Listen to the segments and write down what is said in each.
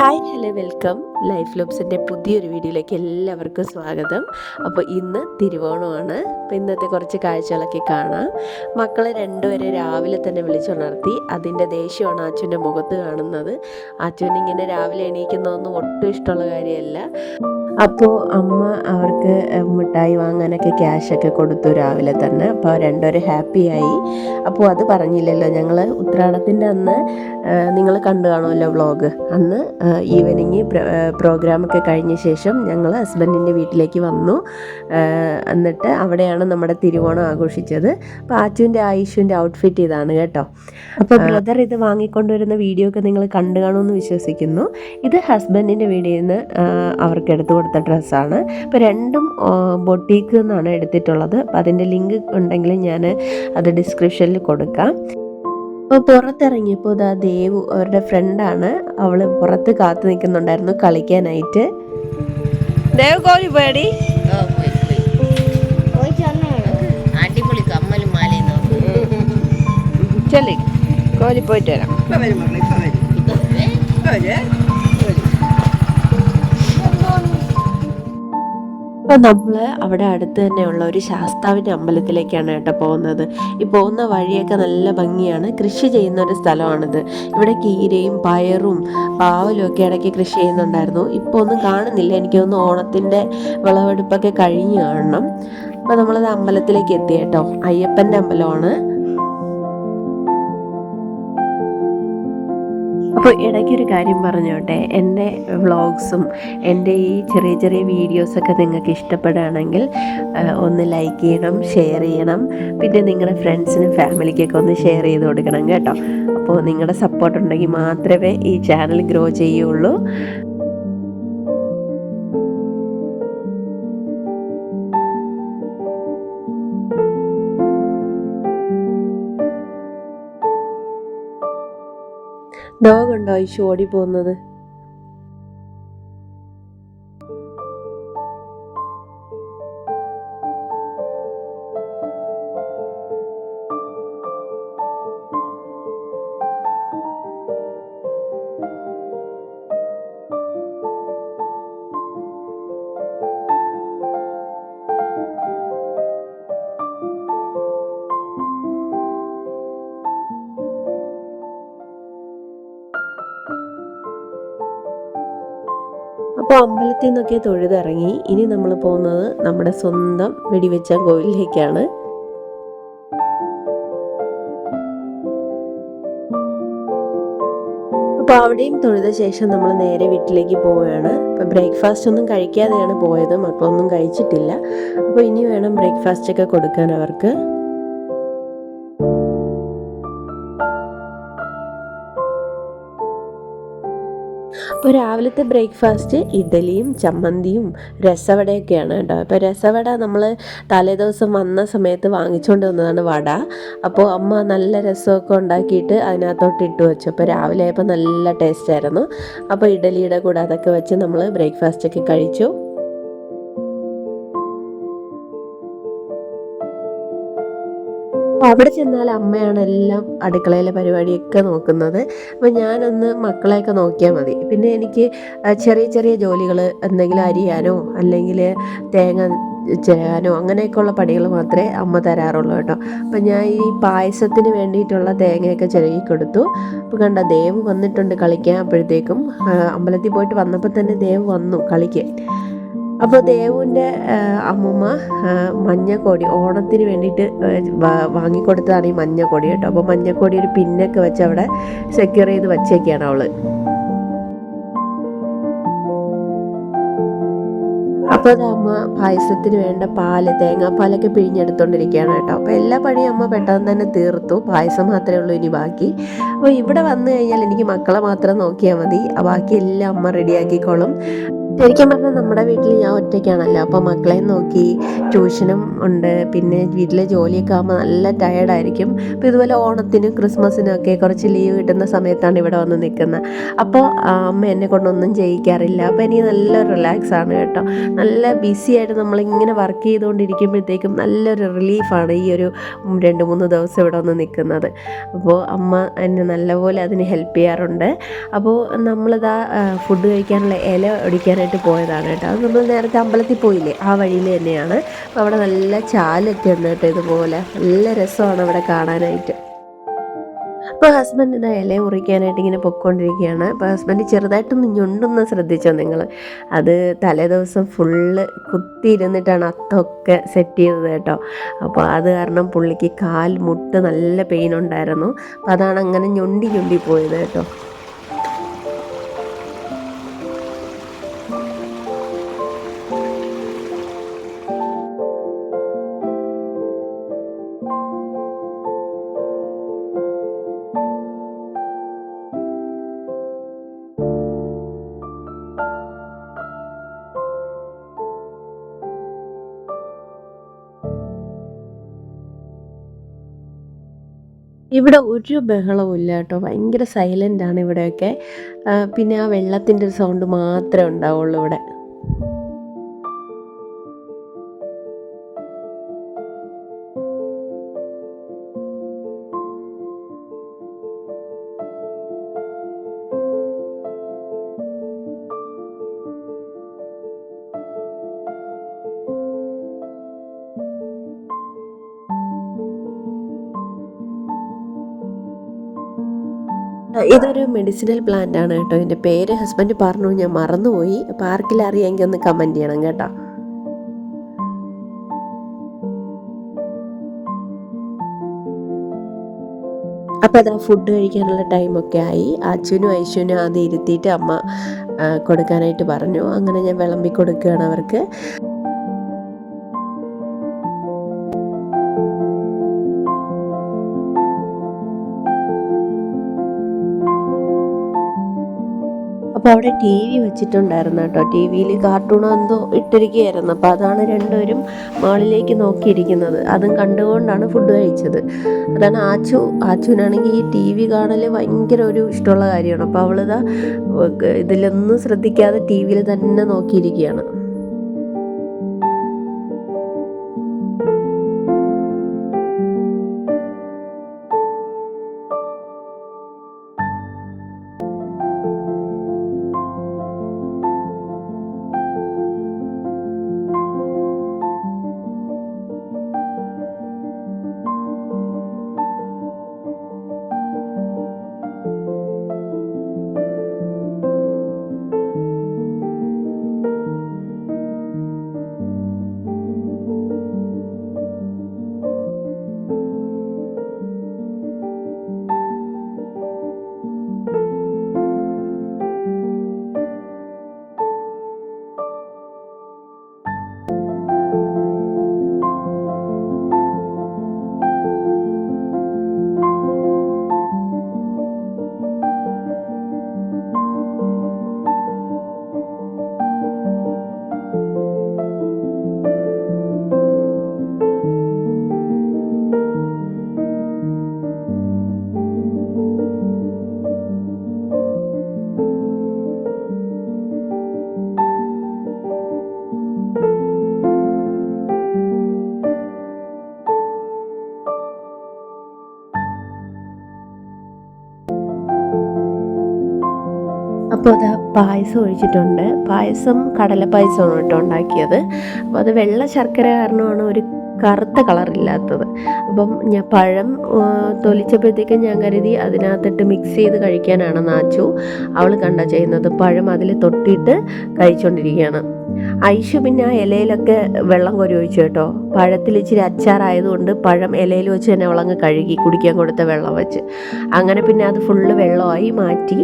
Hi hello welcome life ലോബ്സിൻ്റെ പുതിയൊരു വീഡിയോയിലേക്ക് എല്ലാവർക്കും സ്വാഗതം. അപ്പോൾ ഇന്ന് തിരുവോണമാണ്. അപ്പോൾ ഇന്നത്തെ കുറച്ച് കാഴ്ചകളൊക്കെ കാണാം. മക്കളെ രണ്ടുപേരെ രാവിലെ തന്നെ വിളിച്ചുണർത്തി. അതിൻ്റെ ദേഷ്യമാണ് അച്ഛൻ്റെ മുഖത്ത് കാണുന്നത്. അച്ഛനിങ്ങനെ രാവിലെ എണീക്കുന്നതൊന്നും ഒട്ടും ഇഷ്ടമുള്ള കാര്യമല്ല. അപ്പോൾ അമ്മ അവർക്ക് മിഠായി വാങ്ങാനൊക്കെ ക്യാഷൊക്കെ കൊടുത്തു രാവിലെ തന്നെ. അപ്പോൾ രണ്ടുപേരും ഹാപ്പിയായി. അപ്പോൾ അത് പറഞ്ഞില്ലല്ലോ, ഞങ്ങൾ ഉത്രാടത്തിൻ്റെ അന്ന് നിങ്ങൾ കണ്ടു കാണുമല്ലോ വ്ളോഗ്. അന്ന് ഈവനിങ് പ്രോഗ്രാമൊക്കെ കഴിഞ്ഞ ശേഷം ഞങ്ങൾ ഹസ്ബൻഡിൻ്റെ വീട്ടിലേക്ക് വന്നു. എന്നിട്ട് അവിടെയാണ് നമ്മുടെ തിരുവോണം ആഘോഷിച്ചത്. അപ്പോൾ ആച്ചുവിൻ്റെ ആയിഷുവിൻ്റെ ഔട്ട്ഫിറ്റ് ഇതാണ് കേട്ടോ. അപ്പോൾ ബ്രദർ ഇത് വാങ്ങിക്കൊണ്ടുവരുന്ന വീഡിയോ ഒക്കെ നിങ്ങൾ കണ്ടു കാണുമെന്ന് വിശ്വസിക്കുന്നു. ഇത് ഹസ്ബൻഡിൻ്റെ വീട്ടിൽ നിന്ന് അവർക്ക് എടുത്തു കൊടുത്ത ഡ്രസ്സാണ്. അപ്പോൾ രണ്ടും ബൊട്ടീക്ക് നിന്നാണ് എടുത്തിട്ടുള്ളത്. അപ്പോൾ അതിൻ്റെ ലിങ്ക് ഉണ്ടെങ്കിൽ ഞാൻ അത് ഡിസ്ക്രിപ്ഷനിൽ കൊടുക്കാം. അപ്പോൾ പുറത്തിറങ്ങിയപ്പോൾ ഇതാ ദേവു അവരുടെ ഫ്രണ്ടാണ്, അവൾ പുറത്ത് കാത്തു നിൽക്കുന്നുണ്ടായിരുന്നു കളിക്കാനായിട്ട്. ദേവ് കോഴി പേടി അടിപൊളി കമ്മലും മാലയും ചെല്ലി കോഴി പോയിട്ട് വരാം. അപ്പോൾ നമ്മൾ അവിടെ അടുത്ത് തന്നെയുള്ള ഒരു ശാസ്താവിൻ്റെ അമ്പലത്തിലേക്കാണ് കേട്ടോ പോകുന്നത്. ഈ പോകുന്ന വഴിയൊക്കെ നല്ല ഭംഗിയാണ്. കൃഷി ചെയ്യുന്ന ഒരു സ്ഥലമാണിത്. ഇവിടെ കീരയും പയറും പാവലും ഒക്കെ ഇടയ്ക്ക് കൃഷി ചെയ്യുന്നുണ്ടായിരുന്നു. ഇപ്പോൾ ഒന്നും കാണുന്നില്ല. എനിക്ക് തോന്നുന്നു ഓണത്തിൻ്റെ വിളവെടുപ്പൊക്കെ കഴിഞ്ഞ് കാണണം. അപ്പോൾ നമ്മളത് അമ്പലത്തിലേക്ക് എത്തി കേട്ടോ. അയ്യപ്പൻ്റെ അമ്പലമാണ്. അപ്പോൾ ഇടയ്ക്കൊരു കാര്യം പറഞ്ഞോട്ടെ, എൻ്റെ വ്ളോഗ്സും എൻ്റെ ഈ ചെറിയ ചെറിയ വീഡിയോസൊക്കെ നിങ്ങൾക്ക് ഇഷ്ടപ്പെടുകയാണെങ്കിൽ ഒന്ന് ലൈക്ക് ചെയ്യണം, ഷെയർ ചെയ്യണം. പിന്നെ നിങ്ങളുടെ ഫ്രണ്ട്സിനും ഫാമിലിക്കൊക്കെ ഒന്ന് ഷെയർ ചെയ്ത് കൊടുക്കണം കേട്ടോ. അപ്പോൾ നിങ്ങളുടെ സപ്പോർട്ട് ഉണ്ടെങ്കിൽ മാത്രമേ ഈ ചാനൽ ഗ്രോ ചെയ്യുള്ളൂ. ഡോഗുണ്ടോ ഐശു ഓടി പോകുന്നത്? അപ്പോൾ അമ്പലത്തിൽ നിന്നൊക്കെ തൊഴുതിറങ്ങി. ഇനി നമ്മൾ പോകുന്നത് നമ്മുടെ സ്വന്തം വെടിവെച്ച കോവിലിലേക്കാണ്. അപ്പോൾ അവിടെയും തൊഴുത ശേഷം നമ്മൾ നേരെ വീട്ടിലേക്ക് പോവുകയാണ്. അപ്പോൾ ബ്രേക്ക്ഫാസ്റ്റ് ഒന്നും കഴിക്കാതെയാണ് പോയത്. മക്കളൊന്നും കഴിച്ചിട്ടില്ല. അപ്പോൾ ഇനി വേണം ബ്രേക്ക്ഫാസ്റ്റ് ഒക്കെ കൊടുക്കാൻ അവർക്ക്. അപ്പോൾ രാവിലത്തെ ബ്രേക്ക്ഫാസ്റ്റ് ഇഡലിയും ചമ്മന്തിയും രസവടയൊക്കെയാണ് കേട്ടോ. അപ്പോൾ രസവട നമ്മൾ തലേദിവസം വന്ന സമയത്ത് വാങ്ങിച്ചുകൊണ്ട് വന്നതാണ് വട. അപ്പോൾ അമ്മ നല്ല രസമൊക്കെ ഉണ്ടാക്കിയിട്ട് അതിനകത്തോട്ട് ഇട്ട് വെച്ചു. അപ്പോൾ രാവിലെ ആയപ്പോൾ നല്ല ടേസ്റ്റായിരുന്നു. അപ്പോൾ ഇഡലിയുടെ കൂടെ അതൊക്കെ വെച്ച് നമ്മൾ ബ്രേക്ക്ഫാസ്റ്റൊക്കെ കഴിച്ചു. അപ്പോൾ അവിടെ ചെന്നാൽ അമ്മയാണ് എല്ലാം അടുക്കളയിലെ പരിപാടിയൊക്കെ നോക്കുന്നത്. അപ്പോൾ ഞാനൊന്ന് മക്കളെയൊക്കെ നോക്കിയാൽ മതി. പിന്നെ എനിക്ക് ചെറിയ ചെറിയ ജോലികൾ, എന്തെങ്കിലും അരിയാനോ അല്ലെങ്കിൽ തേങ്ങ ചെയ്യാനോ അങ്ങനെയൊക്കെയുള്ള പണികൾ മാത്രമേ അമ്മ തരാറുള്ളൂ കേട്ടോ. അപ്പോൾ ഞാൻ ഈ പായസത്തിന് വേണ്ടിയിട്ടുള്ള തേങ്ങയൊക്കെ ചിരകി കൊടുത്തു. അപ്പോൾ കണ്ട ദേവ് വന്നിട്ടുണ്ട് കളിക്കാൻ. അപ്പോഴത്തേക്കും അമ്പലത്തിൽ പോയിട്ട് വന്നപ്പോൾ തന്നെ ദേവ് വന്നു കളിക്കാൻ. അപ്പോൾ ദേവുവിൻ്റെ അമ്മൂമ്മ മഞ്ഞക്കൊടി ഓണത്തിന് വേണ്ടിയിട്ട് വാങ്ങിക്കൊടുത്തതാണ് ഈ മഞ്ഞക്കൊടി കേട്ടോ. അപ്പോൾ മഞ്ഞക്കൊടി ഒരു പിന്നൊക്കെ വെച്ച് അവിടെ സെക്യൂർ ചെയ്ത് വച്ചേക്കാണ് അവള്. അപ്പോൾ അത് അമ്മ പായസത്തിന് വേണ്ട തേങ്ങാപ്പാലൊക്കെ പിഴിഞ്ഞെടുത്തോണ്ടിരിക്കുകയാണ് കേട്ടോ. അപ്പോൾ എല്ലാ പണിയും അമ്മ പെട്ടെന്ന് തന്നെ തീർത്തു. പായസം മാത്രമേ ഉള്ളൂ ഇനി ബാക്കി. അപ്പോൾ ഇവിടെ വന്നു കഴിഞ്ഞാൽ എനിക്ക് മക്കളെ മാത്രം നോക്കിയാൽ മതി. ബാക്കി എല്ലാം അമ്മ റെഡിയാക്കിക്കോളും. ശരിക്കും പറഞ്ഞാൽ നമ്മുടെ വീട്ടിൽ ഞാൻ ഒറ്റയ്ക്കാണല്ലോ, അപ്പോൾ മക്കളെ നോക്കി ട്യൂഷനും ഉണ്ട്, പിന്നെ വീട്ടിലെ ജോലിയൊക്കെ ആകുമ്പോൾ നല്ല ടയേർഡായിരിക്കും. അപ്പോൾ ഇതുപോലെ ഓണത്തിനും ക്രിസ്മസിനും ഒക്കെ കുറച്ച് ലീവ് കിട്ടുന്ന സമയത്താണ് ഇവിടെ വന്ന് നിൽക്കുന്നത്. അപ്പോൾ അമ്മ എന്നെ കൊണ്ടൊന്നും ചെയ്യിക്കാറില്ല. അപ്പോൾ എനിക്ക് നല്ല റിലാക്സ് ആണ് കേട്ടോ. നല്ല ബിസി ആയിട്ട് നമ്മളിങ്ങനെ വർക്ക് ചെയ്തുകൊണ്ടിരിക്കുമ്പോഴത്തേക്കും നല്ലൊരു റിലീഫാണ് ഈ ഒരു 2-3 ദിവസം ഇവിടെ വന്ന് നിൽക്കുന്നത്. അപ്പോൾ അമ്മ എന്നെ നല്ലപോലെ അതിന് ഹെൽപ്പ് ചെയ്യാറുണ്ട്. അപ്പോൾ നമ്മളിതാ ഫുഡ് കഴിക്കാനുള്ള ഇല ഒടിക്കാനായിട്ട് പോയതാണ് കേട്ടോ. അത് നമ്മൾ നേരത്തെ അമ്പലത്തിൽ പോയില്ലേ, ആ വഴിയിൽ തന്നെയാണ്. അപ്പോൾ അവിടെ നല്ല ചാലൊക്കെ ഉണ്ട് കേട്ടോ. ഇതുപോലെ നല്ല രസമാണ് അവിടെ കാണാനായിട്ട്. അപ്പോൾ ഹസ്ബൻഡ് ഇതാ ഇല മുറിക്കാനായിട്ട് ഇങ്ങനെ പൊയ്ക്കൊണ്ടിരിക്കുകയാണ്. അപ്പോൾ ഹസ്ബൻഡ് ചെറുതായിട്ടൊന്ന് ഞൊണ്ടൊന്ന് ശ്രദ്ധിച്ചോ നിങ്ങൾ. അത് തലേദിവസം ഫുള്ള് കുത്തിയിരുന്നിട്ടാണ് അത്തൊക്കെ സെറ്റ് ചെയ്തത് കേട്ടോ. അപ്പോൾ അത് കാരണം പുള്ളിക്ക് കാൽ മുട്ട് നല്ല പെയിൻ ഉണ്ടായിരുന്നു. അപ്പോൾ അതാണ് അങ്ങനെ ഞൊണ്ടി പോയത് കേട്ടോ. ഇവിടെ ഒരു ബഹളവും ഇല്ല കേട്ടോ. ഭയങ്കര സൈലൻ്റാണ് ഇവിടെയൊക്കെ. പിന്നെ ആ വെള്ളത്തിൻ്റെ ഒരു സൗണ്ട് മാത്രമേ ഉണ്ടാവുള്ളൂ ഇവിടെ. ഇതൊരു മെഡിസിനൽ പ്ലാന്റ് ആണ് കേട്ടോ. ഇതിൻ്റെ പേര് ഹസ്ബൻഡ് പറഞ്ഞു, ഞാൻ മറന്നുപോയി. അപ്പോൾ ആർക്കെങ്കിലും അറിയാമെങ്കിൽ ഒന്ന് കമൻറ്റ് ചെയ്യണം കേട്ടോ. അപ്പോൾ അതാ ഫുഡ് കഴിക്കാനുള്ള ടൈമൊക്കെ ആയി. അച്ഛനും ഐശ്വനും ആദ്യം ഇരുത്തിയിട്ട് അമ്മ കൊടുക്കാനായിട്ട് പറഞ്ഞു. അങ്ങനെ ഞാൻ വിളമ്പി കൊടുക്കുകയാണ് അവർക്ക്. അപ്പോൾ അവിടെ ടി വി വെച്ചിട്ടുണ്ടായിരുന്നു കേട്ടോ. ടി വിയിൽ കാർട്ടൂണോ എന്തോ ഇട്ടിരിക്കുകയായിരുന്നു. അപ്പോൾ അതാണ് രണ്ടുപേരും മാളിലേക്ക് നോക്കിയിരിക്കുന്നത്. അതും കണ്ടുകൊണ്ടാണ് ഫുഡ് കഴിച്ചത്. അതാണ് ആച്ചുവിനാണെങ്കിൽ ഈ ടി വി കാണൽ ഭയങ്കര ഒരു ഇഷ്ടമുള്ള കാര്യമാണ്. അപ്പോൾ അവളിതാ ഇതിലൊന്നും ശ്രദ്ധിക്കാതെ ടി വിയിൽ തന്നെ നോക്കിയിരിക്കുകയാണ്. അപ്പോൾ അത് പായസം ഒഴിച്ചിട്ടുണ്ട്. പായസം കടലപ്പായസമാണ് കേട്ടോ ഉണ്ടാക്കിയത്. അപ്പോൾ അത് വെള്ള ശർക്കര കാരണമാണ് ഒരു കറുത്ത കളറില്ലാത്തത്. അപ്പം ഞാൻ പഴം തൊലിച്ചപ്പോഴത്തേക്കും ഞാൻ കരുതി അതിനകത്തിട്ട് മിക്സ് ചെയ്ത് കഴിക്കാനാണ് നാച്ചു. അവൾ കണ്ട ചെയ്യുന്നത്. പഴം അതിൽ തൊട്ടിട്ട് കഴിച്ചുകൊണ്ടിരിക്കുകയാണ്. ഐഷു പിന്നെ ആ ഇലയിലൊക്കെ വെള്ളം കോരി ഒഴിച്ചു കേട്ടോ. പഴത്തിൽ ഇച്ചിരി അച്ചാറായതുകൊണ്ട് പഴം ഇലയിൽ വെച്ച് തന്നെ അവളങ്ങ് കഴുകി കുടിക്കാൻ കൊടുത്ത വെള്ളം വെച്ച്. അങ്ങനെ പിന്നെ അത് ഫുള്ള് വെള്ളമായി മാറ്റി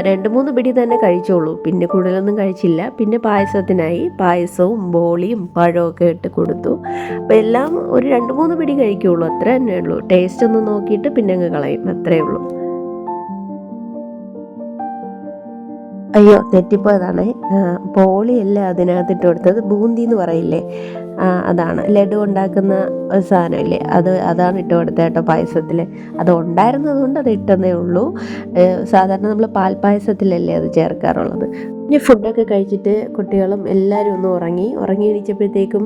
2-3 പിടി തന്നെ കഴിച്ചോളൂ. പിന്നെ കൂടുതലൊന്നും കഴിച്ചില്ല. പിന്നെ പായസത്തിനായി പായസവും ബോളിയും പഴമൊക്കെ ഇട്ട് കൊടുത്തു. അപ്പോൾ എല്ലാം ഒരു 2-3 പിടി കഴിക്കുള്ളൂ. അത്ര തന്നെ ഉള്ളൂ. ടേസ്റ്റ് ഒന്ന് നോക്കിയിട്ട് പിന്നെ അങ്ങ് കളയും. അത്രയേ ഉള്ളൂ. അയ്യോ തെറ്റിപ്പോയതാണേ, പോളിയല്ല അതിനകത്തിട്ട് കൊടുത്തത്, ബൂന്തി എന്ന് പറയില്ലേ, അതാണ് ലഡു ഉണ്ടാക്കുന്ന ഒരു സാധനമില്ലേ, അതാണ് ഇട്ട് കൊടുത്തത് കേട്ടോ പായസത്തിൽ. അത് ഉണ്ടായിരുന്നത് കൊണ്ട് അത് ഇട്ടെന്നേ ഉള്ളൂ. സാധാരണ നമ്മൾ പാൽപ്പായസത്തിലല്ലേ അത് ചേർക്കാറുള്ളത്. ഇനി ഫുഡൊക്കെ കഴിച്ചിട്ട് കുട്ടികളും എല്ലാവരും ഒന്ന് ഉറങ്ങി എണീച്ചപ്പോഴത്തേക്കും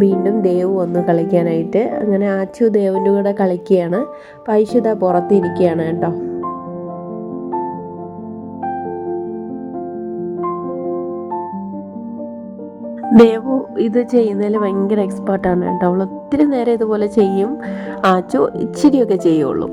വീണ്ടും ദേവു വന്നു കളിക്കാനായിട്ട്. അങ്ങനെ ആച്ചു ദേവിൻ്റെ കൂടെ കളിക്കുകയാണ്. പൈശുത പുറത്തിരിക്കുകയാണ് കേട്ടോ. ദേവു ഇത് ചെയ്യുന്നതിൽ ഭയങ്കര എക്സ്പേർട്ടാണ് കേട്ടോ. അവൾ ഒത്തിരി നേരം ഇതുപോലെ ചെയ്യും. ആച്ചു ഇച്ചിരിയൊക്കെ ചെയ്യുള്ളൂ.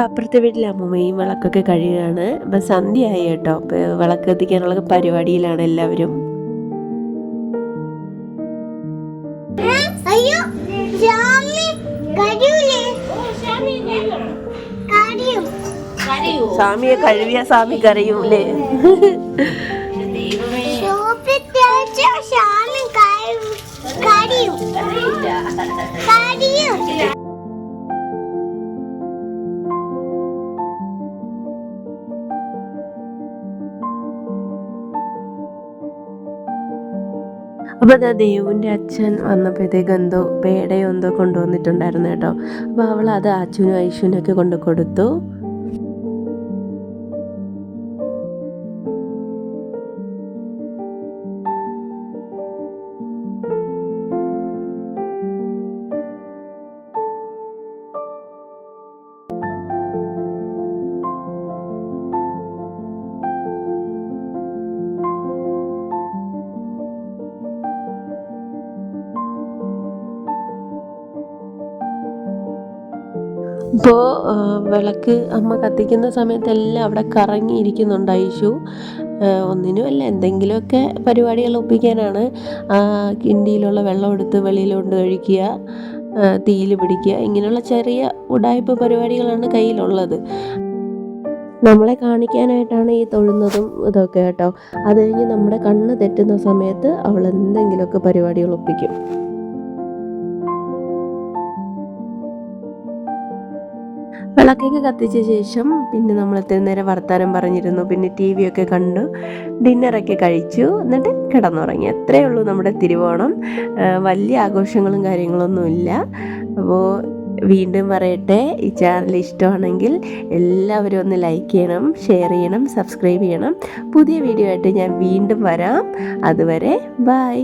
അപ്പുറത്തെ വീട്ടിലെ അമ്മൂമ്മയും വിളക്കൊക്കെ കഴുകുകയാണ്. ഇപ്പം സന്ധ്യയായി കേട്ടോ. വിളക്ക് കത്തിക്കാനുള്ള പരിപാടിയിലാണ് എല്ലാവരും. സ്വാമിയെ കഴുകിയ സ്വാമി കരയൂലേ? അപ്പോൾ അതാ ദേവുവിൻ്റെ അച്ഛൻ വന്നപ്പോഴത്തേക്ക് എന്തോ പേടയോ എന്തോ കൊണ്ടുവന്നിട്ടുണ്ടായിരുന്നു കേട്ടോ. അപ്പോൾ അവൾ അത് അച്ഛനും ഐശുവിനൊക്കെ കൊണ്ട് കൊടുത്തു. ഇപ്പോൾ വിളക്ക് അമ്മ കത്തിക്കുന്ന സമയത്തെല്ലാം അവിടെ കറങ്ങിയിരിക്കുന്നുണ്ട് ഐശു. ഒന്നിനുമല്ല, എന്തെങ്കിലുമൊക്കെ പരിപാടികൾ ഒപ്പിക്കാനാണ്. കിണ്ടിയിലുള്ള വെള്ളം എടുത്ത് വെളിയിലോട്ട് കഴിക്കുക, തീയിൽ പിടിക്കുക, ഇങ്ങനെയുള്ള ചെറിയ ഉടായ്പ പരിപാടികളാണ് കയ്യിലുള്ളത്. നമ്മളെ കാണിക്കാനായിട്ടാണ് ഈ തൊഴുന്നതും ഇതൊക്കെ കേട്ടോ. അത് കഴിഞ്ഞ് നമ്മുടെ കണ്ണ് തെറ്റുന്ന സമയത്ത് അവൾ എന്തെങ്കിലുമൊക്കെ പരിപാടികൾ ഒപ്പിക്കും. വിളക്കൊക്കെ കത്തിച്ച ശേഷം പിന്നെ നമ്മൾ ഇത്തിരി നേരം വർത്താനം പറഞ്ഞിരുന്നു. പിന്നെ TV ഒക്കെ കണ്ടു, ഡിന്നറൊക്കെ കഴിച്ചു, എന്നിട്ട് കിടന്നുറങ്ങി. അത്രയേ ഉള്ളൂ നമ്മുടെ തിരുവോണം. വലിയ ആഘോഷങ്ങളും കാര്യങ്ങളൊന്നുമില്ല. അപ്പോൾ വീണ്ടും പറയട്ടെ, ഈ ചാനൽ ഇഷ്ടമാണെങ്കിൽ എല്ലാവരും ഒന്ന് ലൈക്ക് ചെയ്യണം, ഷെയർ ചെയ്യണം, സബ്സ്ക്രൈബ് ചെയ്യണം. പുതിയ വീഡിയോ ആയിട്ട് ഞാൻ വീണ്ടും വരാം. അതുവരെ ബൈ.